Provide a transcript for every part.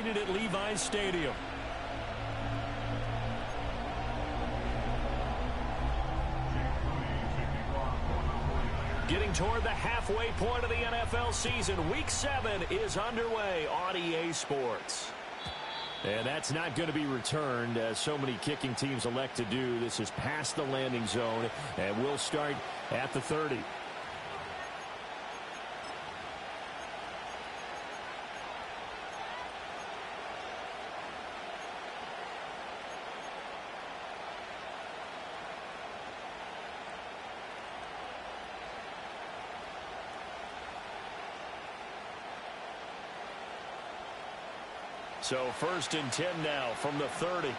seated at Levi's Stadium. Getting toward the halfway point of the NFL season. Week 7 is underway on EA Sports. And that's not going to be returned, as so many kicking teams elect to do. This is past the landing zone, and we'll start at the 30. So 1st and 10 now from the 30.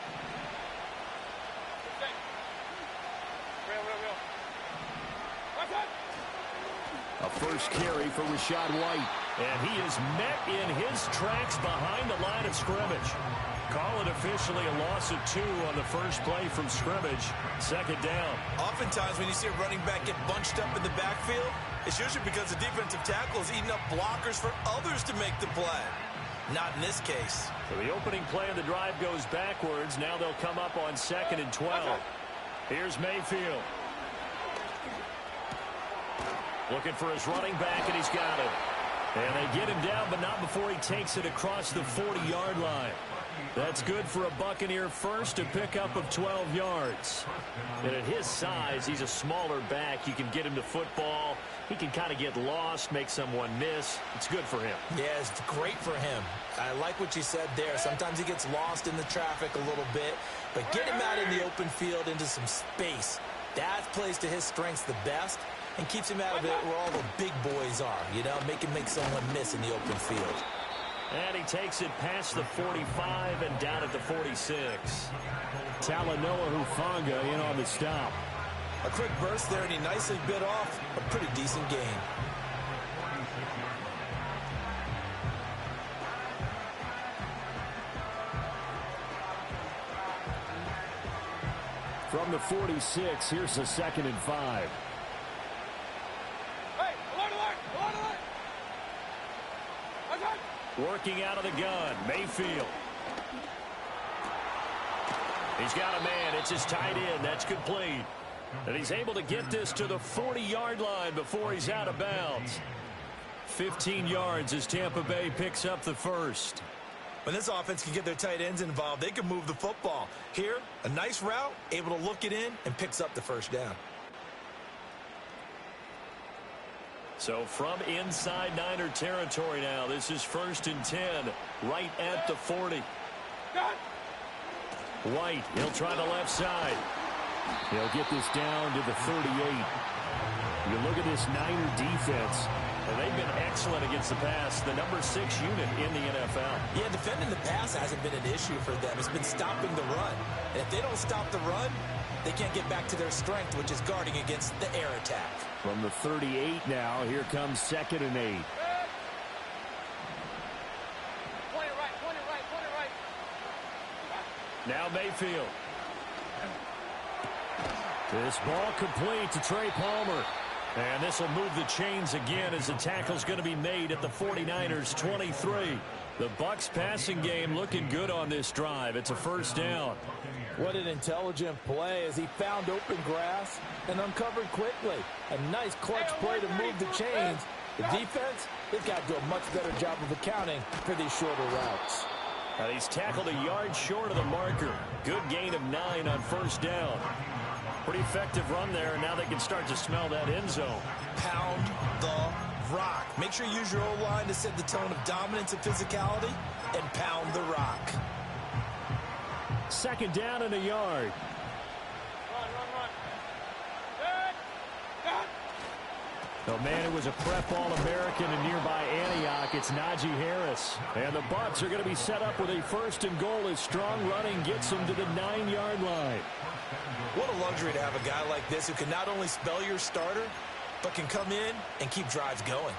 A first carry for Rachaad White. And he is met in his tracks behind the line of scrimmage. Call it officially a loss of 2 on the first play from scrimmage. 2nd down. Oftentimes when you see a running back get bunched up in the backfield, it's usually because the defensive tackle is eating up blockers for others to make the play. Not in this case. So the opening play of the drive goes backwards. Now they'll come up on 2nd and 12. Here's Mayfield. Looking for his running back, and he's got it. And they get him down, but not before he takes it across the 40-yard line. That's good for a Buccaneer first, a pickup of 12 yards. And at his size, he's a smaller back. You can get him to football. He can kind of get lost, make someone miss. It's good for him. Yeah, it's great for him. I like what you said there. Sometimes he gets lost in the traffic a little bit, but get him out in the open field into some space. That plays to his strengths the best and keeps him out of it where all the big boys are, you know, make someone miss in the open field. And he takes it past the 45 and down at the 46. Talanoa Hufanga in on the stop. A quick burst there, and he nicely bit off a pretty decent gain. From the 46, here's a 2nd and 5. Working out of the gun, Mayfield. He's got a man. It's his tight end. That's complete. And he's able to get this to the 40-yard line before he's out of bounds. 15 yards as Tampa Bay picks up the first. When this offense can get their tight ends involved, they can move the football. Here, a nice route, able to look it in, and picks up the first down. So from inside Niner territory now, this is 1st and 10, right at the 40. White, he'll try the left side. He'll get this down to the 38. You look at this Niner defense, and they've been excellent against the pass, the number 6 unit in the NFL. Yeah, defending the pass hasn't been an issue for them. It's been stopping the run. And if they don't stop the run, they can't get back to their strength, which is guarding against the air attack. From the 38 now, here comes 2nd and 8. Now Mayfield. This ball complete to Trey Palmer. And this will move the chains again as the tackle's going to be made at the 49ers 23. The Bucs passing game looking good on this drive. It's a first down. What an intelligent play as he found open grass and uncovered quickly. A nice clutch play to move the chains. The defense, they've got to do a much better job of accounting for these shorter routes. And he's tackled a yard short of the marker. Good gain of 9 on first down. Pretty effective run there, and now they can start to smell that end zone. Pound the rock. Make sure you use your O-line to set the tone of dominance and physicality, and pound the rock. 2nd down and a yard. Oh, man, it was a prep All-American in nearby Antioch. It's Najee Harris. And the Bucs are going to be set up with a 1st and goal as strong running gets them to the 9-yard line. What a luxury to have a guy like this who can not only spell your starter, but can come in and keep drives going.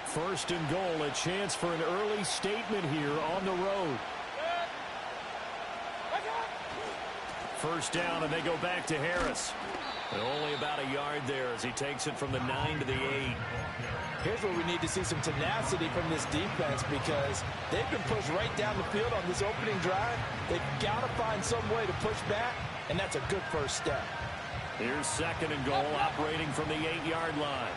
First and goal, a chance for an early statement here on the road. First down, and they go back to Harris. And only about a yard there as he takes it from the 9 to the 8. Here's where we need to see some tenacity from this defense because they've been pushed right down the field on this opening drive. They've got to find some way to push back, and that's a good first step. Here's second and goal, operating from the 8-yard line.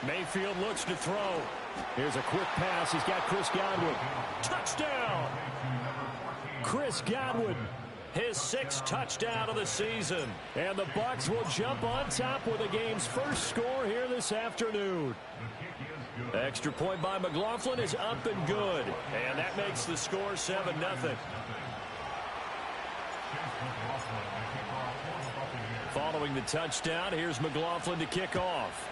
Mayfield looks to throw. Here's a quick pass. He's got Chris Godwin. Touchdown! Chris Godwin, his 6th touchdown of the season. And the Bucs will jump on top with the game's first score here this afternoon. Extra point by McLaughlin is up and good. And that makes the score 7-0. Following the touchdown, here's McLaughlin to kick off.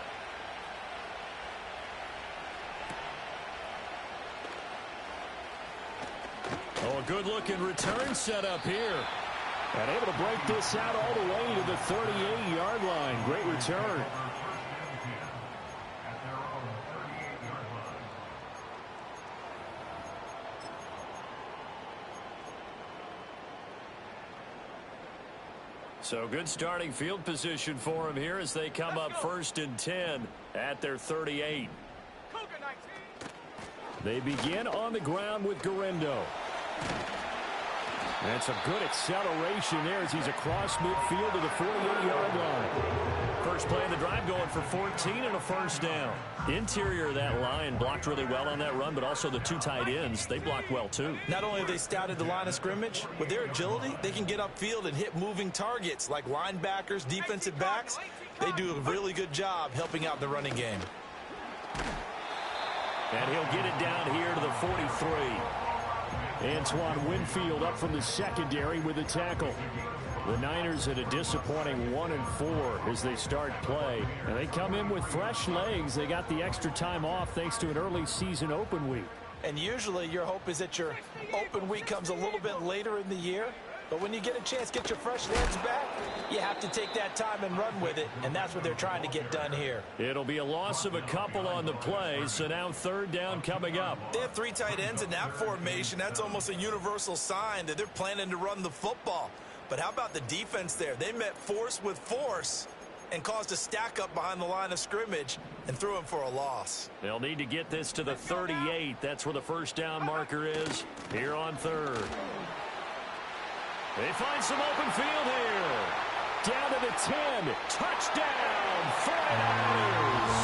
Oh, a good-looking return set up here. And able to break this out all the way to the 38-yard line. Great return. So good starting field position for him here as they come up 1st and 10 at their 38. They begin on the ground with Guerrero. And some good acceleration there as he's across midfield to the 48-yard line. First play of the drive going for 14 and a first down. Interior of that line blocked really well on that run, but also the 2 tight ends, they blocked well too. Not only have they scouted the line of scrimmage, with their agility, they can get upfield and hit moving targets like linebackers, defensive backs. They do a really good job helping out the running game. And he'll get it down here to the 43. Antoine Winfield up from the secondary with a tackle. The Niners at a disappointing 1-4 as they start play. And they come in with fresh legs. They got the extra time off thanks to an early season open week. And usually your hope is that your open week comes a little bit later in the year. But when you get a chance to get your fresh legs back, you have to take that time and run with it. And that's what they're trying to get done here. It'll be a loss of a couple on the play. So now 3rd down coming up. They have 3 tight ends in that formation. That's almost a universal sign that they're planning to run the football. But how about the defense there? They met force with force and caused a stack up behind the line of scrimmage and threw him for a loss. They'll need to get this to the 38. That's where the first down marker is here on 3rd. They find some open field here. Down to the 10. Touchdown, 49ers.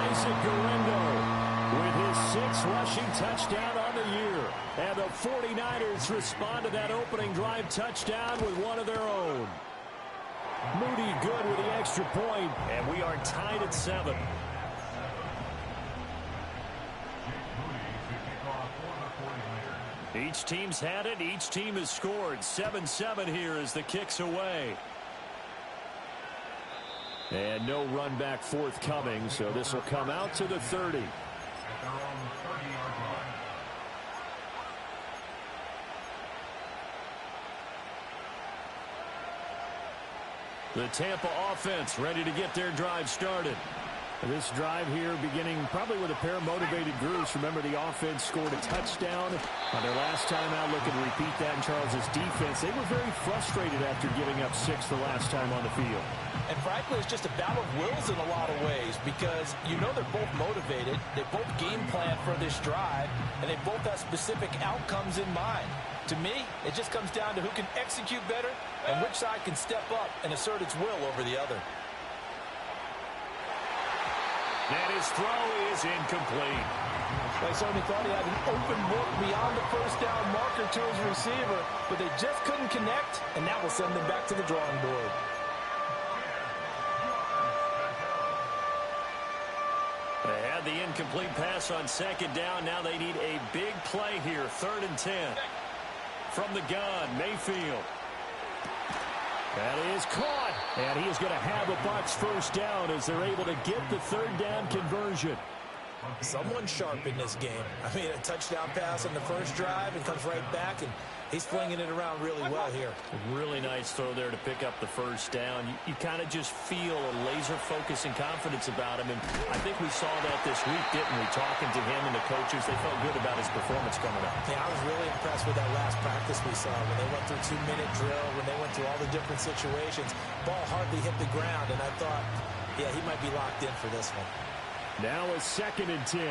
Isaac Guerrero with his 6th rushing touchdown on the year. And the 49ers respond to that opening drive touchdown with one of their own. Moody good with the extra point, and we are tied at 7. Each team's had it. Each team has scored. 7-7 here as the kick's away. And no run back forthcoming, so this will come out to the 30. The Tampa offense ready to get their drive started. This drive here beginning probably with a pair of motivated groups. Remember, the offense scored a touchdown on their last time out. Looking to repeat that in Charles's defense. They were very frustrated after giving up 6 the last time on the field. And frankly, it's just a battle of wills in a lot of ways because you know they're both motivated. They both game plan for this drive, and they both have specific outcomes in mind. To me, it just comes down to who can execute better and which side can step up and assert its will over the other. And his throw is incomplete. They certainly thought he had an open look beyond the first down marker to his receiver, but they just couldn't connect, and that will send them back to the drawing board. They had the incomplete pass on 2nd down. Now they need a big play here. 3rd and 10. From the gun, Mayfield. That is caught, and he is going to have a Bucs first down as they're able to get the 3rd down conversion. Someone sharp in this game. I mean, a touchdown pass on the first drive and comes right back, and he's flinging it around really well here. Really nice throw there to pick up the first down. You kind of just feel a laser focus and confidence about him, and I think we saw that this week, didn't we? Talking to him and the coaches, they felt good about his performance coming up. Yeah, I was really impressed with that last practice we saw when they went through 2-minute drill, when they went through all the different situations. Ball hardly hit the ground, and I thought, yeah, he might be locked in for this one. Now a 2nd and 10.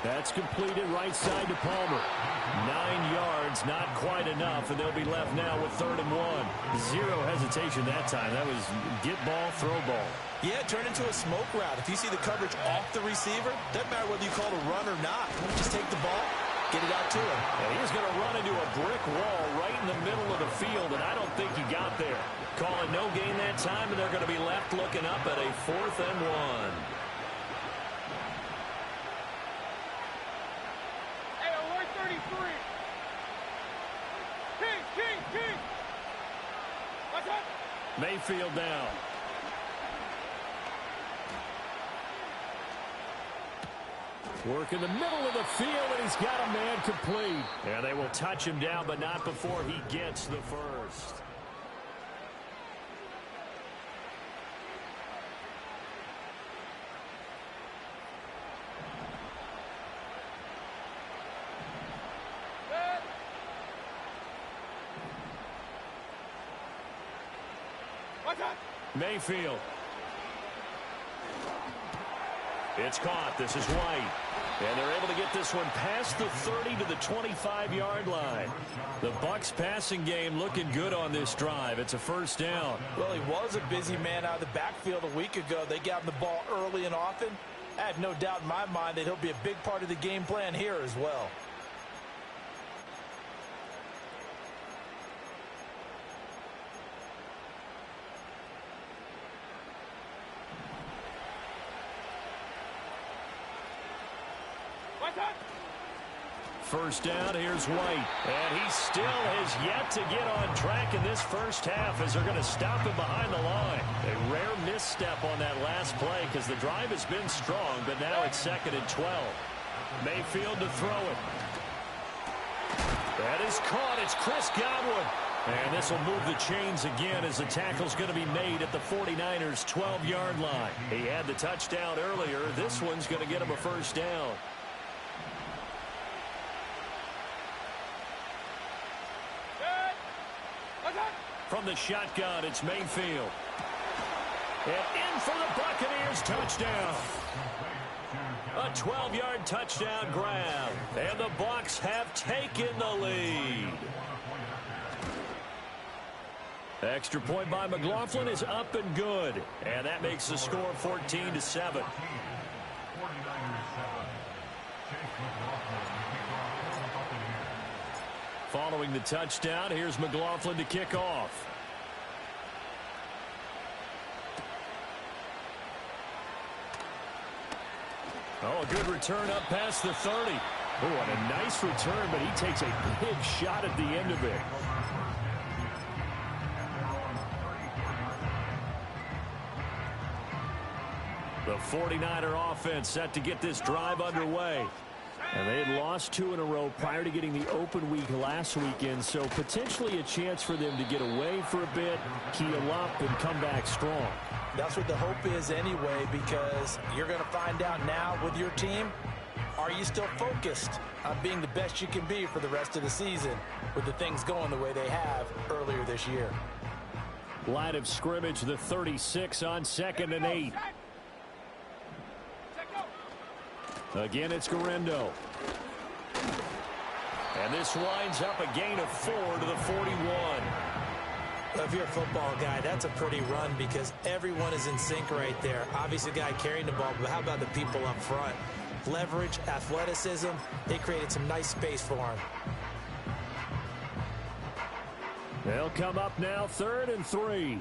That's completed right side to Palmer. 9 yards, not quite enough, and they'll be left now with 3rd and 1. Zero hesitation that time. That was get ball, throw ball. Yeah, turn into a smoke route. If you see the coverage off the receiver, doesn't matter whether you call it a run or not. Just take the ball, get it out to him. And he's going to run into a brick wall right in the middle of the field, and I don't think he got there. Call it no gain that time, and they're going to be left looking up at a 4th and 1. Mayfield down. Work in the middle of the field, and he's got a man complete. And they will touch him down, but not before he gets the first. Mayfield. It's caught. This is White. And they're able to get this one past the 30 to the 25-yard line. The Bucs passing game looking good on this drive. It's a 1st down. Well, he was a busy man out of the backfield a week ago. They got him the ball early and often. I have no doubt in my mind that he'll be a big part of the game plan here as well. First down, here's White. And he still has yet to get on track in this first half as they're going to stop him behind the line. A rare misstep on that last play because the drive has been strong, but now it's 2nd and 12. Mayfield to throw it. That is caught. It's Chris Godwin. And this will move the chains again as the tackle's going to be made at the 49ers' 12-yard line. He had the touchdown earlier. This one's going to get him a first down. From the shotgun, it's Mayfield. And in for the Buccaneers, touchdown. A 12-yard touchdown grab. And the Bucs have taken the lead. The extra point by McLaughlin is up and good. And that makes the score 14-7. Following the touchdown, here's McLaughlin to kick off. Oh, a good return up past the 30. Oh, and a nice return, but he takes a big shot at the end of it. The 49er offense set to get this drive underway. And they had lost 2 in a row prior to getting the open week last weekend, so potentially a chance for them to get away for a bit, keel up, and come back strong. That's what the hope is anyway, because you're going to find out now with your team, are you still focused on being the best you can be for the rest of the season with the things going the way they have earlier this year? Line of scrimmage, the 36 on 2nd and 8. Again, it's Guerrero. And this winds up a gain of 4 to the 41. If you're a football guy, that's a pretty run because everyone is in sync right there. Obviously, the guy carrying the ball, but how about the people up front? Leverage, athleticism, they created some nice space for him. They'll come up now, 3rd and 3.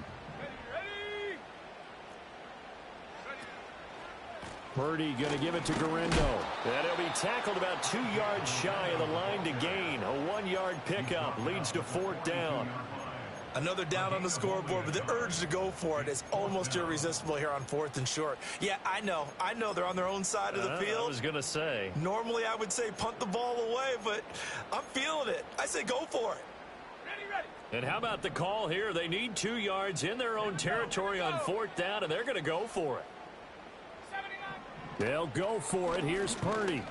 Purdy going to give it to Guerrero. And he'll be tackled about 2 yards shy of the line to gain. A 1-yard pickup leads to 4th down. I know they're down on the scoreboard, but the urge to go for it is almost irresistible here on 4th and short. Yeah, I know they're on their own side of the field. I was going to say. Normally, I would say punt the ball away, but I'm feeling it. I say go for it. Ready. And how about the call here? They need 2 yards in their own territory on 4th down, and they're going to go for it. They'll go for it. Here's Purdy.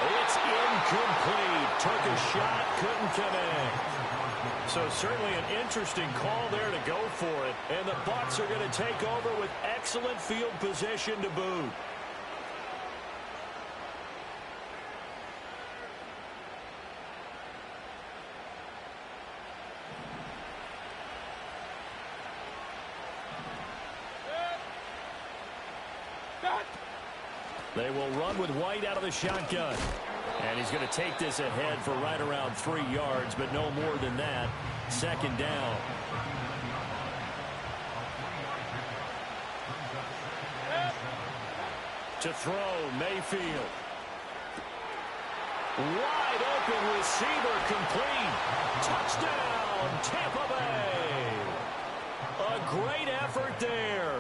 It's incomplete. Took a shot, couldn't connect. So certainly an interesting call there to go for it. And the Bucs are going to take over with excellent field position to boot. They will run with White out of the shotgun. And he's going to take this ahead for right around 3 yards, but no more than that. 2nd down. To throw, Mayfield. Wide open receiver, complete. Touchdown, Tampa Bay. A great effort there.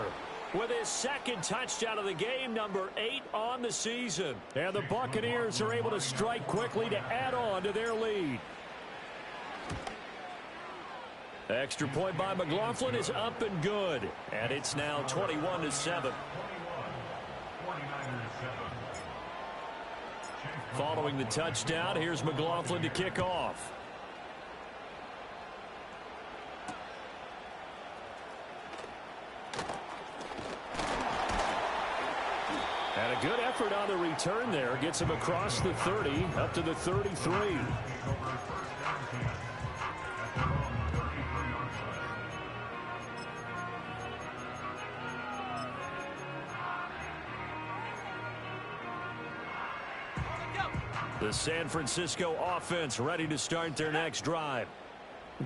With his 2nd touchdown of the game, number 8 on the season. And the Buccaneers are able to strike quickly to add on to their lead. Extra point by McLaughlin is up and good. And it's now 21-7. Following the touchdown, here's McLaughlin to kick off. And a good effort on the return there. Gets him across the 30, up to the 33. The San Francisco offense ready to start their next drive.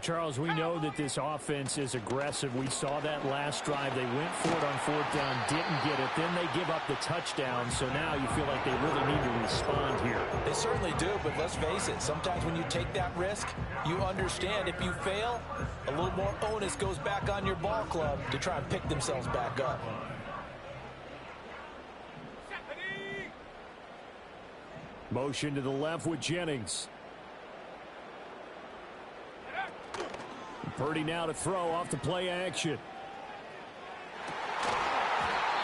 Charles, we know that this offense is aggressive. We saw that last drive. They went for it on 4th down, didn't get it. Then they give up the touchdown. So now you feel like they really need to respond here. They certainly do, but let's face it. Sometimes when you take that risk, you understand if you fail, a little more onus goes back on your ball club to try and pick themselves back up. Motion to the left with Jennings. Purdy now to throw off the play action.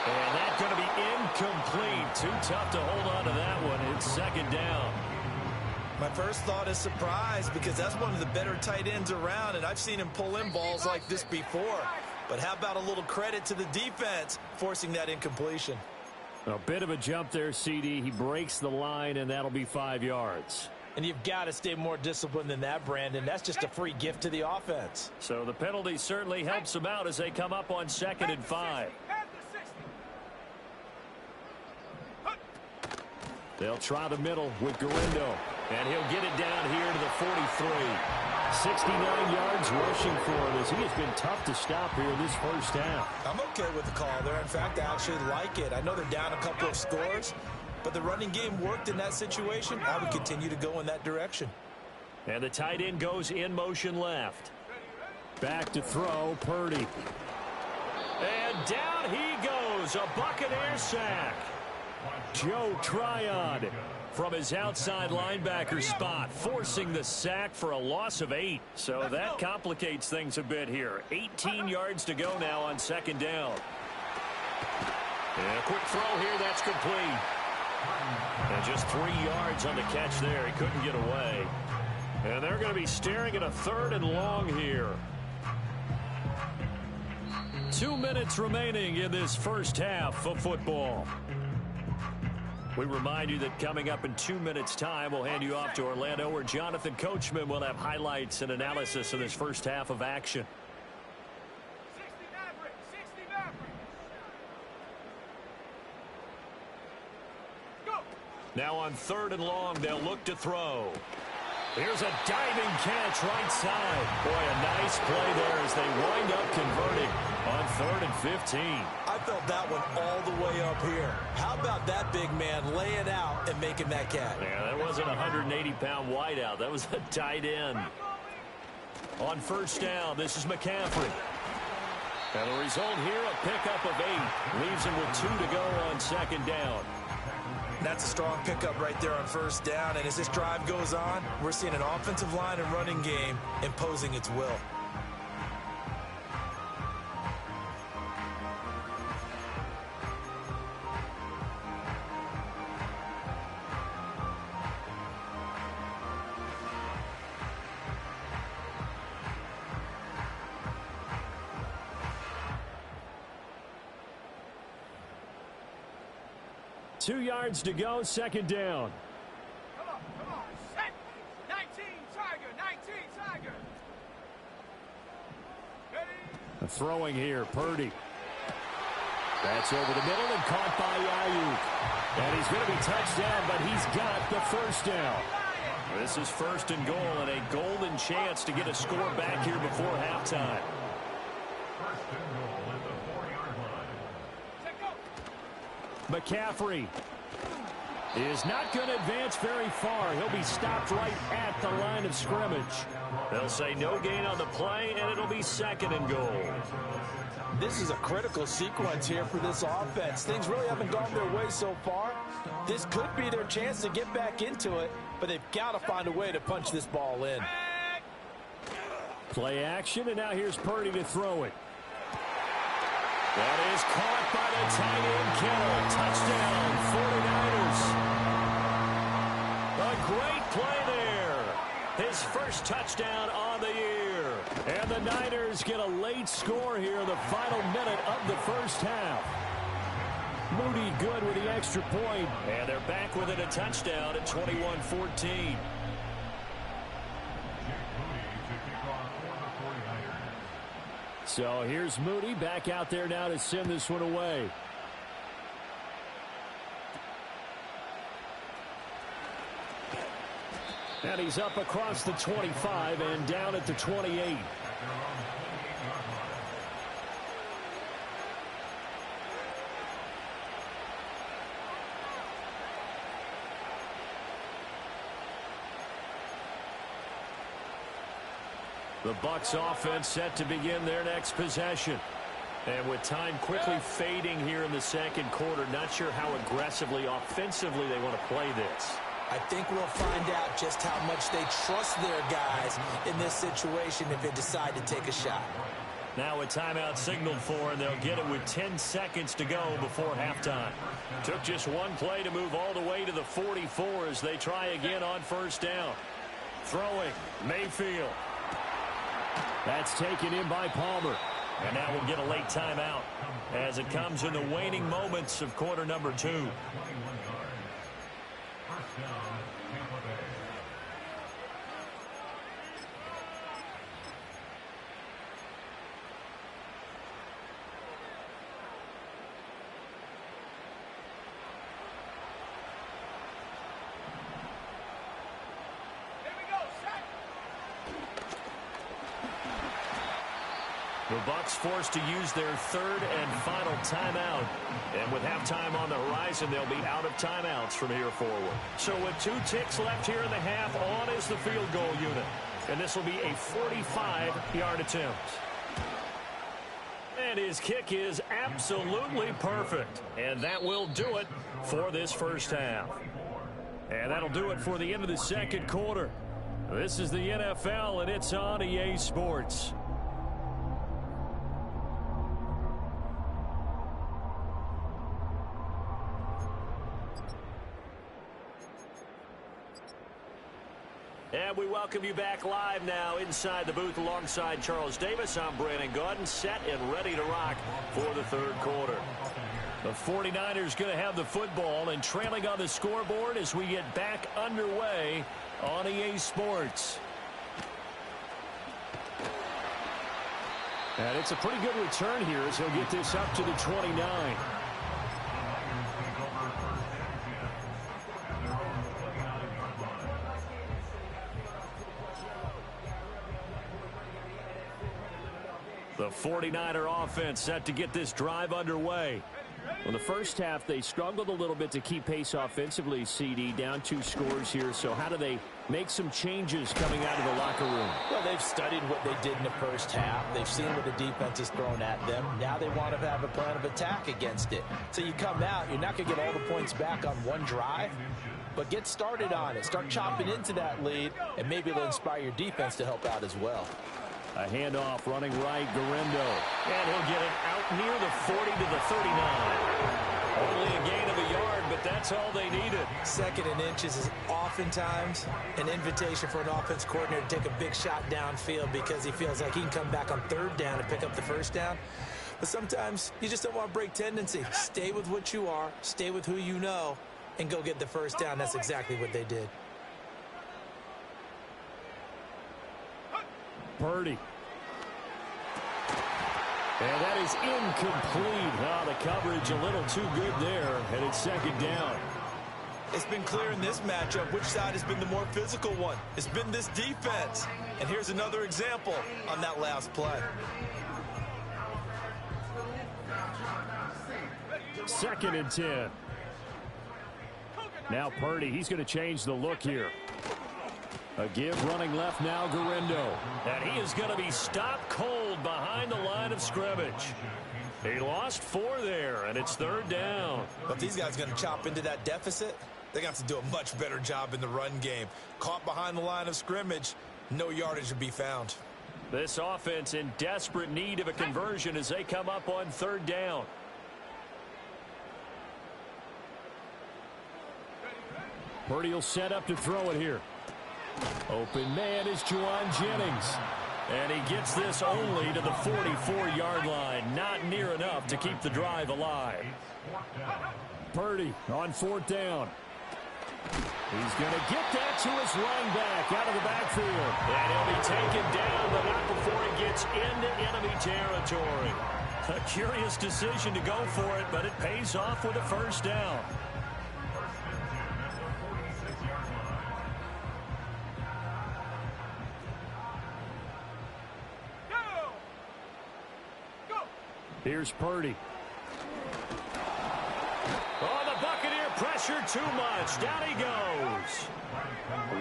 And that's going to be incomplete. Too tough to hold on to that one. It's 2nd down. My first thought is surprise because that's one of the better tight ends around, and I've seen him pull in balls like this before. But how about a little credit to the defense forcing that incompletion? A bit of a jump there, CD. He breaks the line, and that'll be 5 yards. And you've got to stay more disciplined than that, Brandon. That's just a free gift to the offense. So the penalty certainly helps them out as they come up on 2nd and 5. They'll try the middle with Garindo. And he'll get it down here to the 43. 69 yards rushing for him as he has been tough to stop here in this first half. I'm okay with the call there. In fact, I actually like it. I know they're down a couple of scores, but the running game worked in that situation. I would continue to go in that direction. And the tight end goes in motion left. Back to throw, Purdy. And down he goes. A Buccaneer sack. Joe Tryon from his outside linebacker spot, forcing the sack for a loss of 8. So that complicates things a bit here. 18 yards to go now on 2nd down. And a quick throw here, that's complete. And just 3 yards on the catch there. He couldn't get away. And they're going to be staring at a 3rd and long here. 2 minutes remaining in this first half of football. We remind you that coming up in 2 minutes' time, we'll hand you off to Orlando, where Jonathan Coachman will have highlights and analysis of this first half of action. Now on 3rd and long, they'll look to throw. Here's a diving catch right side. Boy, a nice play there as they wind up converting on 3rd and 15. I felt that one all the way up here. How about that big man laying out and making that catch? Yeah, that wasn't a 180-pound wideout. That was a tight end. On first down, this is McCaffrey. And the result here, a pickup of 8. Leaves him with 2 to go on second down. That's a strong pickup right there on first down. And as this drive goes on, we're seeing an offensive line and running game imposing its will. Two yards to go, second down. Come on, set. 19, Tiger. Ready? Throwing here, Purdy. That's over the middle and caught by Ayuk. And he's going to be touched down, but he's got the first down. This is first and goal, and a golden chance to get a score back here before halftime. McCaffrey is not going to advance very far. He'll be stopped right at the line of scrimmage. They'll say no gain on the play, and it'll be second and goal. This is a critical sequence here for this offense. Things really haven't gone their way so far. This could be their chance to get back into it, but they've got to find a way to punch this ball in. Play action, and now here's Purdy to throw it. That is caught by the tight end Kittle. Touchdown, 49ers. A great play there. His first touchdown on the year. And the Niners get a late score here in the final minute of the first half. Moody good with the extra point. And they're back within a touchdown at 21-14. So here's Moody back out there now to send this one away. And he's up across the 25 and down at the 28. The Bucs offense set to begin their next possession. And with time quickly fading here in the second quarter, not sure how aggressively, offensively they want to play this. I think we'll find out just how much they trust their guys in this situation if they decide to take a shot. Now a timeout signaled for, and they'll get it with 10 seconds to go before halftime. Took just one play to move all the way to the 44 as they try again on first down. Throwing, Mayfield. That's taken in by Palmer. And now we'll get a late timeout as it comes in the waning moments of quarter number 2. The Bucs forced to use their third and final timeout. And with halftime on the horizon, they'll be out of timeouts from here forward. So with 2 ticks left here in the half, on is the field goal unit. And this will be a 45-yard attempt. And his kick is absolutely perfect. And that will do it for this first half. And that'll do it for the end of the second quarter. This is the NFL, and it's on EA Sports. And we welcome you back live now inside the booth alongside Charles Davis. I'm Brandon Gaudin, set and ready to rock for the third quarter. The 49ers going to have the football and trailing on the scoreboard as we get back underway on EA Sports. And it's a pretty good return here as he'll get this up to the 29. The 49er offense set to get this drive underway. Well, the first half, they struggled a little bit to keep pace offensively, CD, down 2 scores here. So how do they make some changes coming out of the locker room? Well, they've studied what they did in the first half. They've seen what the defense has thrown at them. Now they want to have a plan of attack against it. So you come out, you're not going to get all the points back on one drive, but get started on it. Start chopping into that lead, and maybe it'll inspire your defense to help out as well. A handoff running right, Garindo. And he'll get it out near the 40 to the 39. Only a gain of a yard, but that's all they needed. Second and inches is oftentimes an invitation for an offense coordinator to take a big shot downfield because he feels like he can come back on third down and pick up the first down. But sometimes you just don't want to break tendency. Stay with what you are, stay with who you know, and go get the first down. That's exactly what they did. Purdy. And that is incomplete. Oh, the coverage a little too good there, and it's second down. It's been clear in this matchup which side has been the more physical one. It's been this defense. And here's another example on that last play. Second and 10. Now Purdy, he's going to change the look here. A give running left now, Garindo. And he is going to be stopped cold behind the line of scrimmage. He lost 4 there, and it's third down. But these guys are going to chop into that deficit. They're going to have to do a much better job in the run game. Caught behind the line of scrimmage, no yardage to be found. This offense in desperate need of a conversion as they come up on third down. Purdy will set up to throw it here. Open man is Juwan Jennings. And he gets this only to the 44-yard line. Not near enough to keep the drive alive. Purdy on fourth down. He's going to get that to his running back out of the backfield. And he'll be taken down, but not before he gets into enemy territory. A curious decision to go for it, but it pays off with a first down. Here's Purdy. Oh, the Buccaneer pressure too much. Down he goes.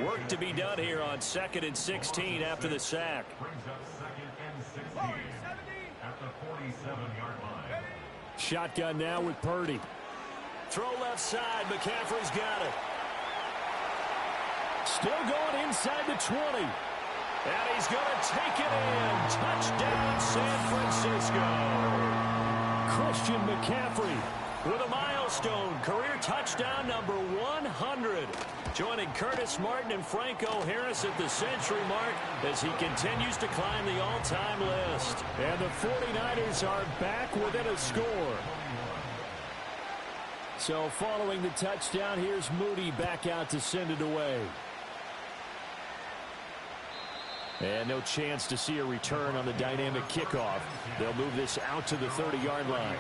Work to be done here on 2nd and 16 after the sack. Shotgun now with Purdy. Throw left side. McCaffrey's got it. Still going inside the 20. And he's going to take it in. Touchdown, San Francisco. Christian McCaffrey with a milestone career touchdown number 100. Joining Curtis Martin and Franco Harris at the century mark as he continues to climb the all-time list. And the 49ers are back within a score. So following the touchdown, here's Moody back out to send it away. And no chance to see a return on the dynamic kickoff. They'll move this out to the 30-yard line.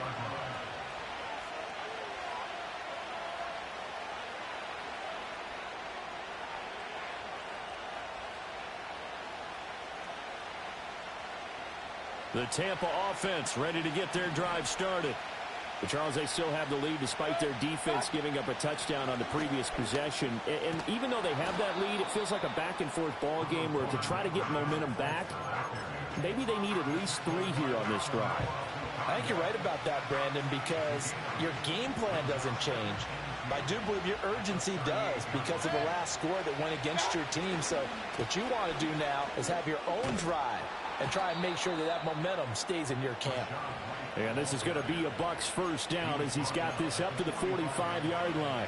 The Tampa offense ready to get their drive started. But Charles, they still have the lead despite their defense giving up a touchdown on the previous possession. And even though they have that lead, it feels like a back-and-forth ball game where to try to get momentum back, maybe they need at least 3 here on this drive. I think you're right about that, Brandon, because your game plan doesn't change. I do believe your urgency does because of the last score that went against your team. So what you want to do now is have your own drive and try and make sure that that momentum stays in your camp. And this is going to be a Bucs first down as he's got this up to the 45-yard line.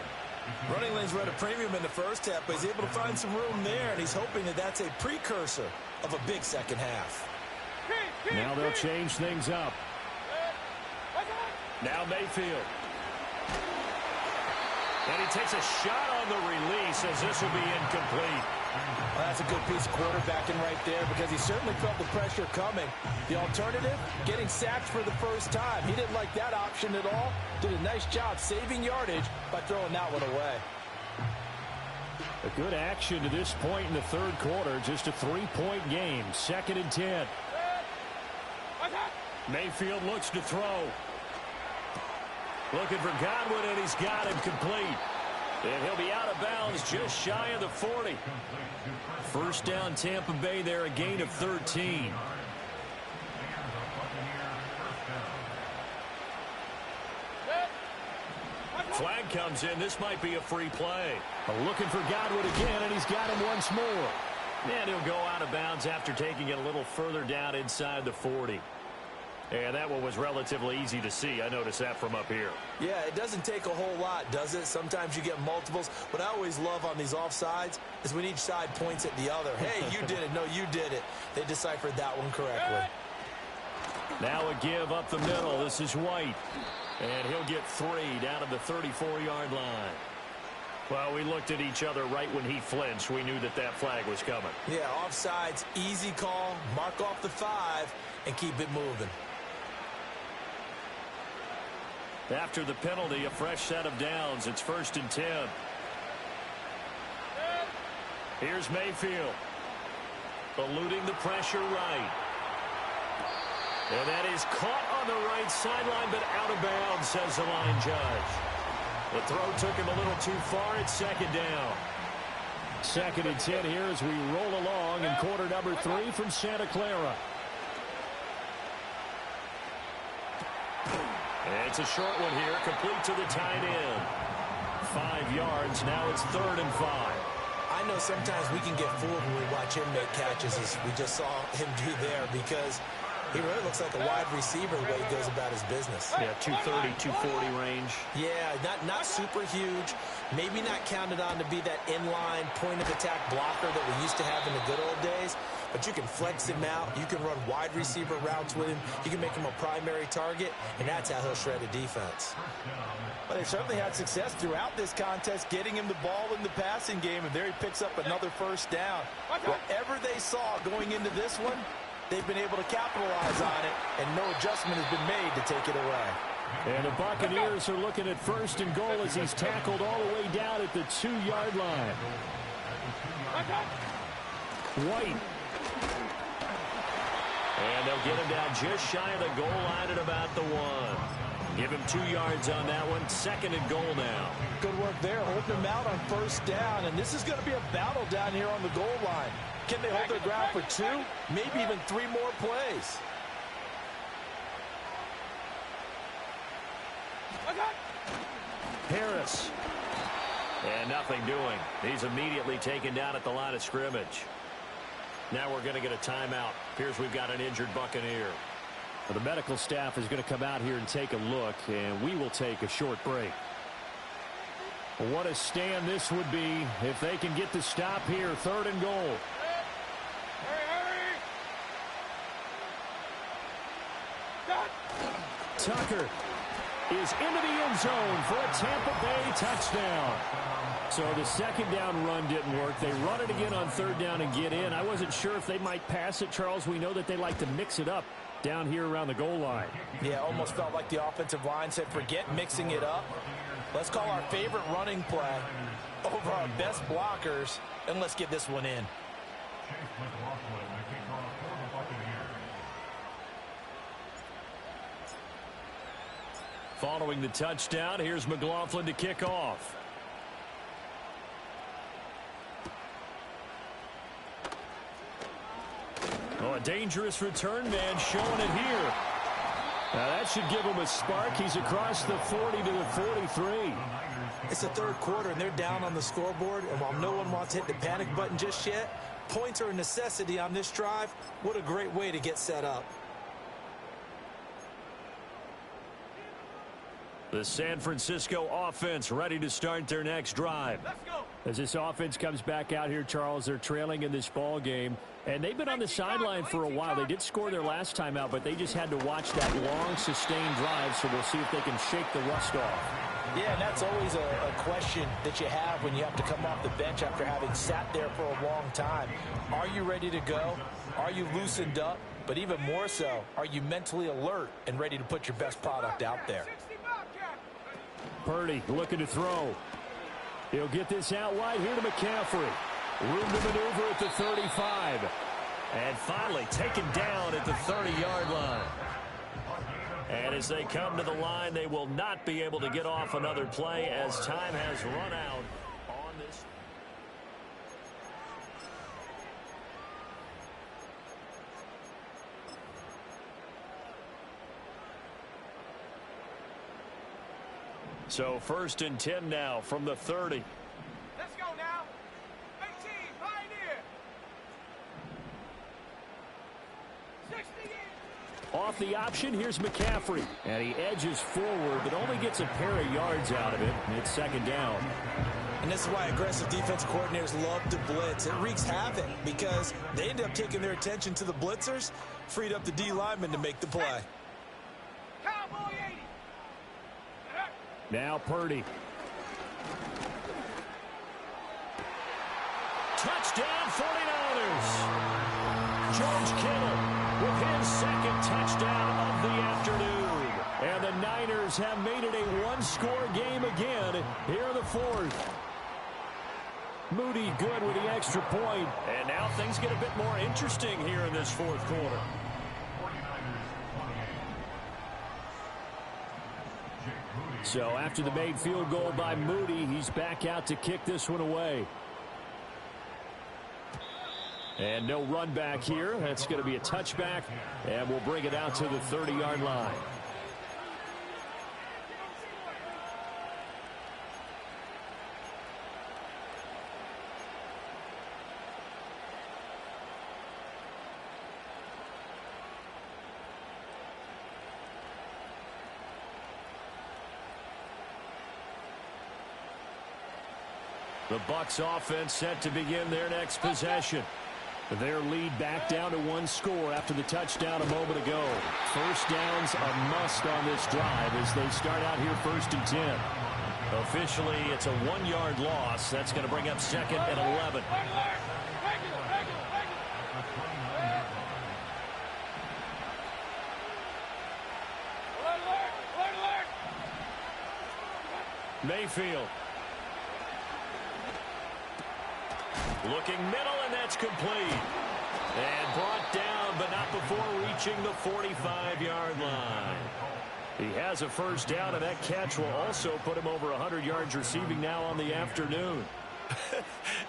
Running lanes were at a premium in the first half, but he's able to find some room there, and he's hoping that that's a precursor of a big second half. Now they'll change things up. Now Mayfield. And he takes a shot on the release as this will be incomplete. Well, that's a good piece of quarterbacking right there because he certainly felt the pressure coming. The alternative, getting sacked for the first time. He didn't like that option at all. Did a nice job saving yardage by throwing that one away. A good action to this point in the third quarter. Just a 3-point game. 2nd and 10. Mayfield looks to throw. Looking for Godwin, and he's got him complete. And he'll be out of bounds just shy of the 40. First down, Tampa Bay there, a gain of 13. Flag comes in. This might be a free play. Looking for Godwin again, and he's got him once more. And he'll go out of bounds after taking it a little further down inside the 40. And that one was relatively easy to see. I noticed that from up here. Yeah, it doesn't take a whole lot, does it? Sometimes you get multiples. What I always love on these offsides is when each side points at the other. Hey, you did it. No, you did it. They deciphered that one correctly. Now a give up the middle. This is White. And he'll get 3 down at the 34-yard line. Well, we looked at each other right when he flinched. We knew that that flag was coming. Yeah, offsides, easy call. Mark off the 5 and keep it moving. After the penalty, a fresh set of downs. It's 1st and 10. Here's Mayfield. Eluding the pressure right. And that is caught on the right sideline, but out of bounds, says the line judge. The throw took him a little too far. It's 2nd down. 2nd and 10 here as we roll along in quarter number 3 from Santa Clara. It's a short one here, complete to the tight end. 5 yards, now it's 3rd and 5. I know sometimes we can get fooled when we watch him make catches, as we just saw him do there, because he really looks like a wide receiver the way he goes about his business. Yeah, 230, 240 range. Yeah, not super huge. Maybe not counted on to be that inline point-of-attack blocker that we used to have in the good old days. But you can flex him out. You can run wide receiver routes with him. You can make him a primary target, and that's how he'll shred a defense. But they certainly had success throughout this contest, getting him the ball in the passing game, and there he picks up another 1st down. Whatever they saw going into this one, they've been able to capitalize on it, and no adjustment has been made to take it away. And the Buccaneers are looking at 1st and goal as he's tackled all the way down at the 2-yard line. White. And they'll get him down just shy of the goal line at about the 1. Give him 2 yards on that one. 2nd and goal now. Good work there, holding him out on 1st down, and this is going to be a battle down here on the goal line. Can they hold their ground for 2, maybe even 3 more plays? Harris. And nothing doing. He's immediately taken down at the line of scrimmage. Now we're going to get a timeout. Appears we've got an injured Buccaneer. Well, the medical staff is going to come out here and take a look, and we will take a short break. What a stand this would be if they can get the stop here. 3rd and goal. Tucker is into the end zone for a Tampa Bay touchdown. So the 2nd down run didn't work. They run it again on 3rd down and get in. I wasn't sure if they might pass it, Charles. We know that they like to mix it up down here around the goal line. Yeah, almost felt like the offensive line said, forget mixing it up. Let's call our favorite running play over our best blockers, and let's get this one in. Following the touchdown, here's McLaughlin to kick off. Oh, a dangerous return man showing it here. Now that should give him a spark. He's across the 40 to the 43. It's the 3rd quarter, and they're down on the scoreboard, and while no one wants to hit the panic button just yet, points are a necessity on this drive. What a great way to get set up. The San Francisco offense ready to start their next drive. Let's go. As this offense comes back out here, Charles, they're trailing in this ball game. And they've been on the sideline for a while. They did score their last time out, but they just had to watch that long, sustained drive, so we'll see if they can shake the rust off. Yeah, and that's always a question that you have when you have to come off the bench after having sat there for a long time. Are you ready to go? Are you loosened up? But even more so, are you mentally alert and ready to put your best product out there? Purdy looking to throw. He'll get this out wide here to McCaffrey. Room to maneuver at the 35. And finally taken down at the 30-yard line. And as they come to the line, they will not be able to get off another play as time has run out on this. So 1st and 10 now from the 30. Let's go now. 18, Pioneer. 60 in. Off the option, here's McCaffrey. And he edges forward, but only gets a pair of yards out of it. And it's 2nd down. And this is why aggressive defense coordinators love to blitz. It wreaks havoc because they end up taking their attention to the blitzers, freed up the D lineman to make the play. Cowboy 80. Now Purdy. Touchdown 49ers. George Kittle with his 2nd touchdown of the afternoon. And the Niners have made it a one-score game again here in the 4th. Moody good with the extra point. And now things get a bit more interesting here in this 4th quarter. So after the made field goal by Moody, he's back out to kick this one away. And no run back here. That's going to be a touchback, and we'll bring it out to the 30-yard line. The Bucs offense set to begin their next possession. Their lead back down to 1 score after the touchdown a moment ago. 1st down's a must on this drive as they start out here 1st and 10. Officially, it's a 1-yard loss. That's going to bring up 2nd and 11. Mayfield. Looking middle, and that's complete. And brought down, but not before reaching the 45-yard line. He has a 1st down, and that catch will also put him over 100 yards receiving now on the afternoon.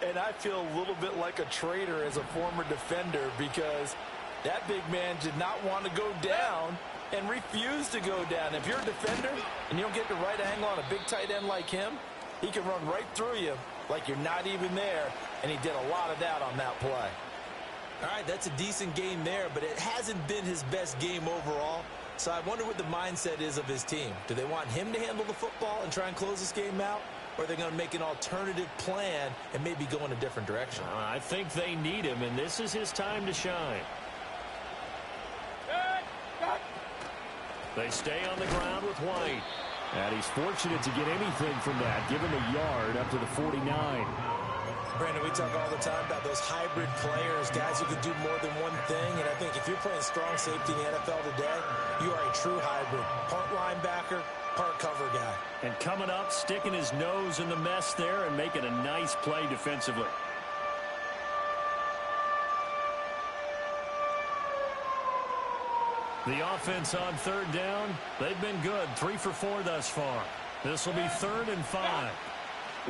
And I feel a little bit like a traitor as a former defender because that big man did not want to go down and refused to go down. If you're a defender and you don't get the right angle on a big tight end like him, he can run right through you like you're not even there, and he did a lot of that on that play. All right, that's a decent game there, but it hasn't been his best game overall. So I wonder what the mindset is of his team. Do they want him to handle the football and try and close this game out? Or are they going to make an alternative plan and maybe go in a different direction? I think they need him, and this is his time to shine. They stay on the ground with White. And he's fortunate to get anything from that. Give him a yard up to the 49. Brandon, we talk all the time about those hybrid players, guys who can do more than one thing. And I think if you're playing strong safety in the NFL today, you are a true hybrid. Part linebacker, part cover guy. And coming up, sticking his nose in the mess there and making a nice play defensively. The offense on 3rd down, they've been good. 3 for 4 thus far. This will be 3rd and 5.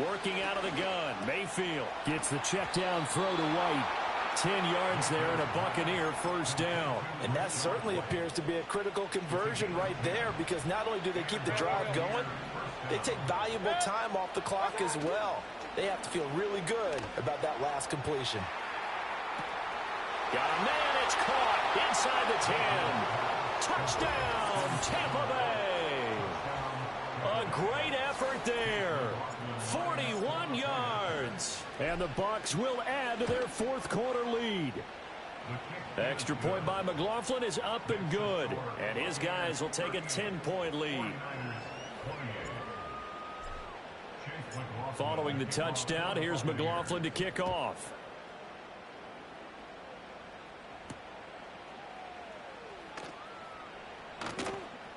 Working out of the gun, Mayfield gets the check down throw to White. 10 yards there and a Buccaneer 1st down. And that certainly appears to be a critical conversion right there because not only do they keep the drive going, they take valuable time off the clock as well. They have to feel really good about that last completion. Got a man, it's caught inside the 10. Touchdown, Tampa Bay. A great effort there. 41 yards. And the Bucs will add to their 4th quarter lead. Extra point by McLaughlin is up and good. And his guys will take a 10-point lead. Following the touchdown, here's McLaughlin to kick off.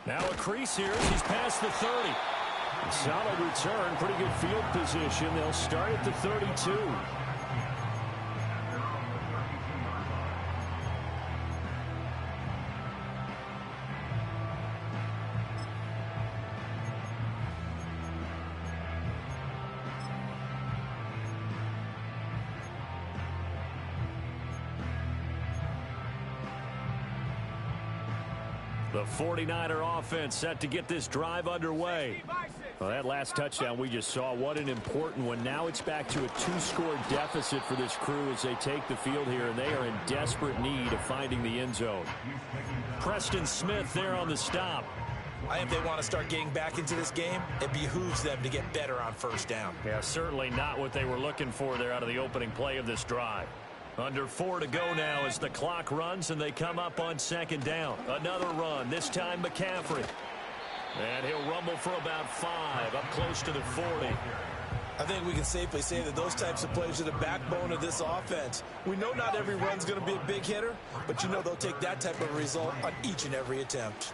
Now a crease here as he's past the 30. Solid return, pretty good field position. They'll start at the 32. The 49er offense set to get this drive underway. Well, that last touchdown we just saw, what an important one. Now it's back to a 2-score deficit for this crew as they take the field here, and they are in desperate need of finding the end zone. Preston Smith there on the stop. If they want to start getting back into this game, it behooves them to get better on first down. Yeah, certainly not what they were looking for there out of the opening play of this drive. Under 4 to go now as the clock runs and they come up on second down. Another run, this time McCaffrey. And he'll rumble for about 5, up close to the 40. I think we can safely say that those types of plays are the backbone of this offense. We know not every run's going to be a big hitter, but you know they'll take that type of result on each and every attempt.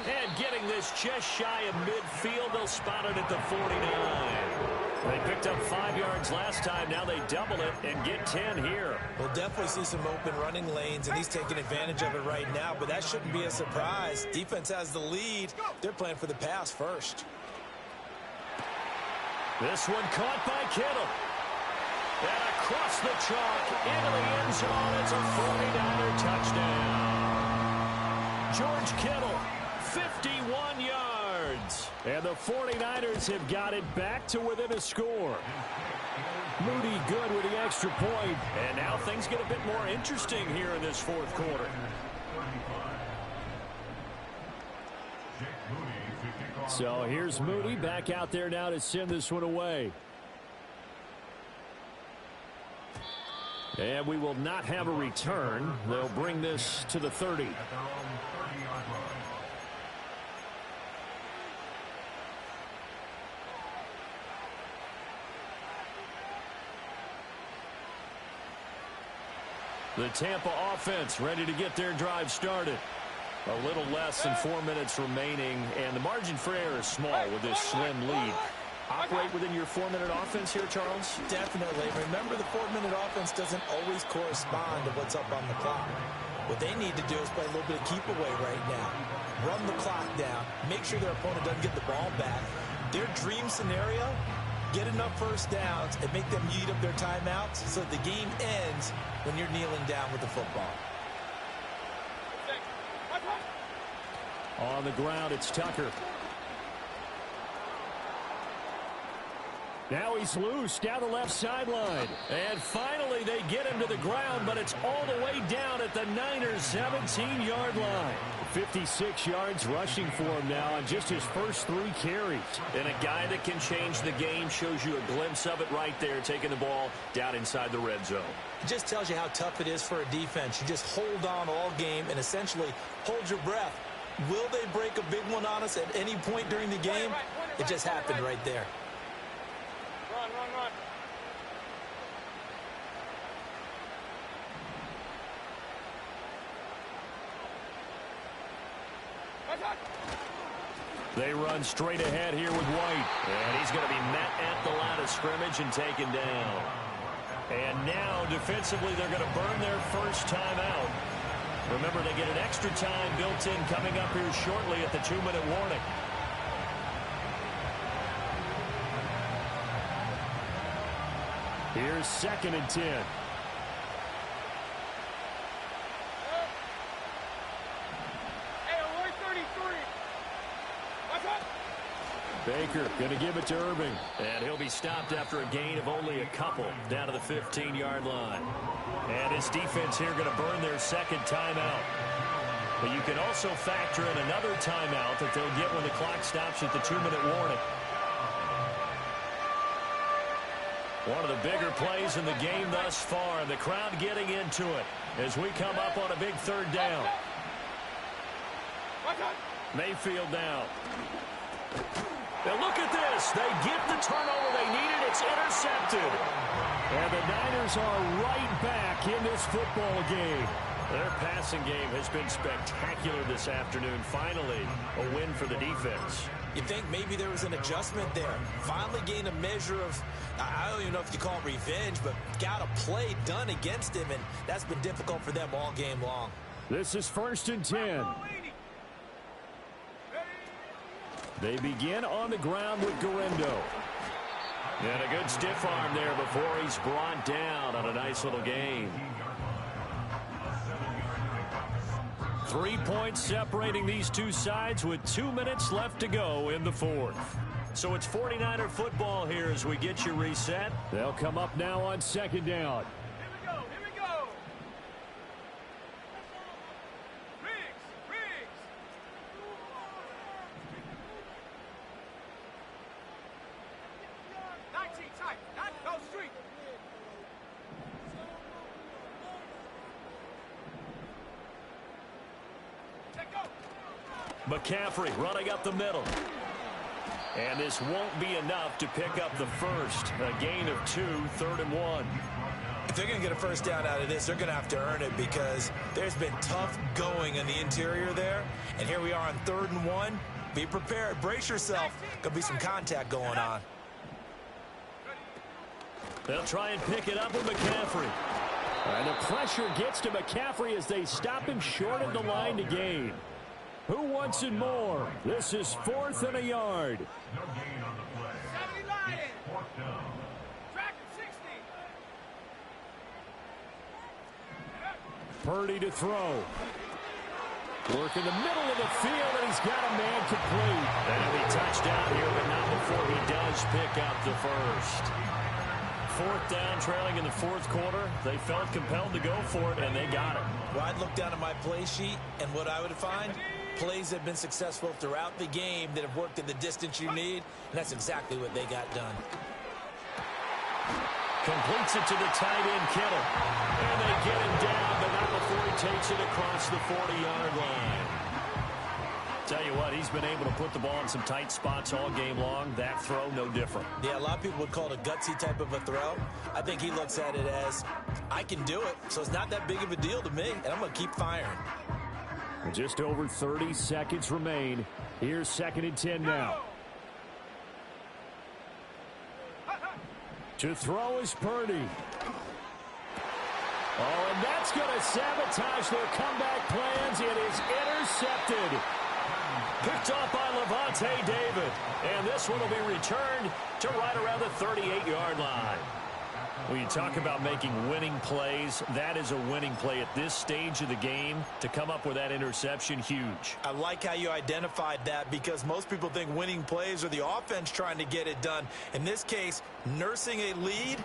And getting this just shy of midfield, they'll spot it at the 49. They picked up 5 yards last time. Now they double it and get 10 here. We'll definitely see some open running lanes, and he's taking advantage of it right now, but that shouldn't be a surprise. Defense has the lead. They're playing for the pass first. This one caught by Kittle. And across the chalk into the end zone. It's a 49er touchdown. George Kittle, 51 yards. And the 49ers have got it back to within a score. Moody good with the extra point. And now things get a bit more interesting here in this fourth quarter. So here's Moody back out there now to send this one away. And we will not have a return. They'll bring this to the 30. The Tampa offense ready to get their drive started. A little less than 4 minutes remaining, and the margin for error is small with this slim lead. Operate within your 4-minute offense here, Charles? Definitely. Remember, the 4-minute offense doesn't always correspond to what's up on the clock. What they need to do is play a little bit of keep away right now. Run the clock down. Make sure their opponent doesn't get the ball back. Their dream scenario, get enough first downs and make them eat up their timeouts so the game ends when you're kneeling down with the football. On the ground, it's Tucker. Now he's loose down the left sideline. And finally they get him to the ground, but it's all the way down at the Niners' 17-yard line. 56 yards rushing for him now on just his first 3 carries. And a guy that can change the game, shows you a glimpse of it right there, taking the ball down inside the red zone. It just tells you how tough it is for a defense. You just hold on all game and essentially hold your breath. Will they break a big one on us at any point during the game? It just happened right there. Run, run, run. They run straight ahead here with White. And he's going to be met at the line of scrimmage and taken down. And now, defensively, they're going to burn their first timeout. Remember, they get an extra time built in coming up here shortly at the 2-minute warning. Here's 2nd and 10. Hey, Roy 33. Watch out. Baker going to give it to Irving. And he'll be stopped after a gain of only a couple down to the 15-yard line. And his defense here going to burn their second timeout. But you can also factor in another timeout that they'll get when the clock stops at the 2-minute warning. One of the bigger plays in the game thus far, and the crowd getting into it as we come up on a big 3rd down. Mayfield now. And look at this. They get the turnover they needed. It's intercepted. And the Niners are right back in this football game. Their passing game has been spectacular this afternoon. Finally, a win for the defense. You think maybe there was an adjustment there. Finally gained a measure of, I don't even know if you call it revenge, but got a play done against him, and that's been difficult for them all game long. This is 1st and 10. They begin on the ground with Guerendo. And a good stiff arm there before he's brought down on a nice little gain. 3 points separating these two sides with 2 minutes left to go in the fourth. So it's 49er football here as we get you reset. They'll come up now on second down. Here we go, here we go. Riggs. 19 tight, not no street. Let go. McCaffrey running up the middle. And this won't be enough to pick up the first. A gain of 2, 3rd and 1. If they're going to get a first down out of this, they're going to have to earn it because there's been tough going in the interior there. And here we are on 3rd and 1. Be prepared. Brace yourself. Going to be some contact going on. They'll try and pick it up with McCaffrey. And the pressure gets to McCaffrey as they stop him short of the line to gain. Who wants it more? This is 4th and a yard. 70 Lions. Track at 60. Purdy to throw. Work in the middle of the field, and he's got a man complete. That'll be touchdown here, but not before he does pick up the first. 4th down, trailing in the 4th quarter. They felt compelled to go for it, and they got it. Well, I'd look down at my play sheet, and what I would find, plays have been successful throughout the game that have worked in the distance you need, and that's exactly what they got done. Completes it to the tight end, Kittle. And they get him down, but not before he takes it across the 40-yard line. Tell you what, he's been able to put the ball in some tight spots all game long. That throw, no different. Yeah, a lot of people would call it a gutsy type of a throw. I think he looks at it as, I can do it, so it's not that big of a deal to me, and I'm going to keep firing. Just over 30 seconds remain. Here's 2nd and 10 now. To throw is Purdy. Oh, and that's going to sabotage their comeback plans. It is intercepted. Picked off by Levante David. And this one will be returned to right around the 38-yard line. When you talk about making winning plays, that is a winning play at this stage of the game. To come up with that interception, huge. I like how you identified that because most people think winning plays are the offense trying to get it done. In this case, nursing a lead,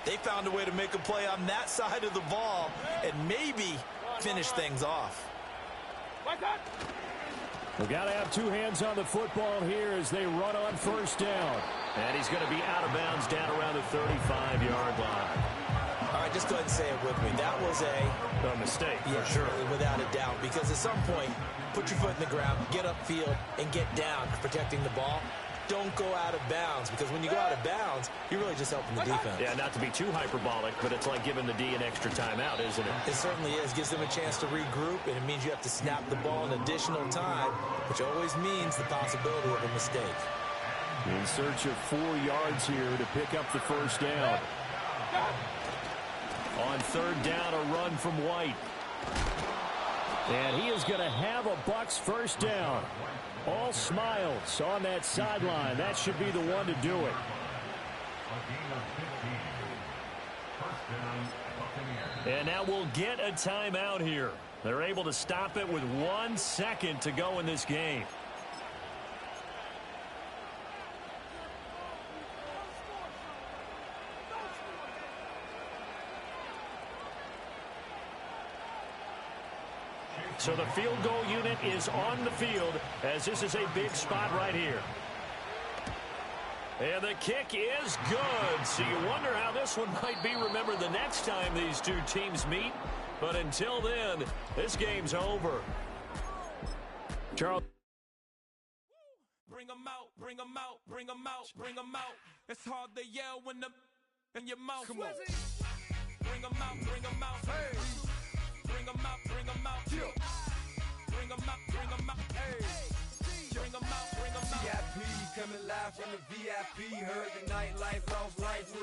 they found a way to make a play on that side of the ball and maybe finish things off. We've got to have two hands on the football here as they run on 1st down. And he's going to be out of bounds down around the 35-yard line. All right, just go ahead and say it with me. That was A mistake, for sure. Without a doubt, because at some point, put your foot in the ground, get upfield, and get down protecting the ball. Don't go out of bounds, because when you go out of bounds, you're really just helping the defense. Yeah, not to be too hyperbolic, but it's like giving the D an extra timeout, isn't it? It certainly is. Gives them a chance to regroup, and it means you have to snap the ball an additional time, which always means the possibility of a mistake. In search of 4 yards here to pick up the 1st down. On 3rd down, a run from White. And he is going to have a Bucs 1st down. All smiles on that sideline. That should be the one to do it. And now we'll get a timeout here. They're able to stop it with 1 second to go in this game. So the field goal unit is on the field as this is a big spot right here. And the kick is good. So you wonder how this one might be remembered the next time these two teams meet. But until then, this game's over. Charles. Bring them out, bring them out, bring them out, bring them out. It's hard to yell when the in your mouth. Come on. Bring them out, bring them out. Hey. Bring them out, bring them out. Yeah. Bring them out, bring them out. Hey. Bring them out, bring them out. VIP coming live from the VIP. Heard the nightlife, lost life.